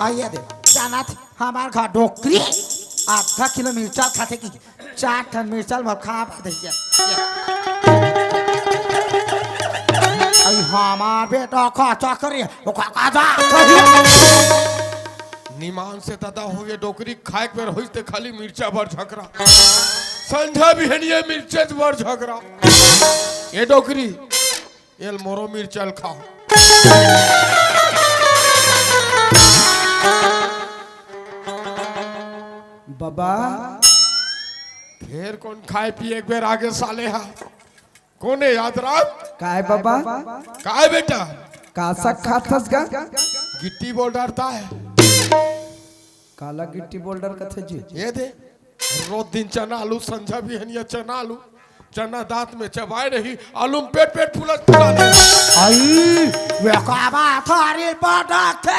आइए दे जाना थे हमार घर डोकरी आधा किलो मिर्चा खाते की 4 टन मिर्चा में खा पा दे आई हमार बेटा खा चकरी वो खा जा निमान से तदा हो गए डोकरी खाए के बेर होइते खाली मिर्चा भर झकरा संझा भी हनिए मिर्चे भर झकरा ये डोकरी एल मोरो मिर्चल खाओ बाबा फिर कौन खाए पिए एक बेर आगे साले हा कौन है याद रात काय बाबा का है बेटा कासा खाथस गा गिट्टी बोल डरता है काला गिट्टी बोल्डर कथे जी ये दे रोज दिन चना आलू संझा भी हनिया चना आलू चना दांत में चबाए रही आलू में पेट पेट फूला दे आई वे का बात थारी पटक थे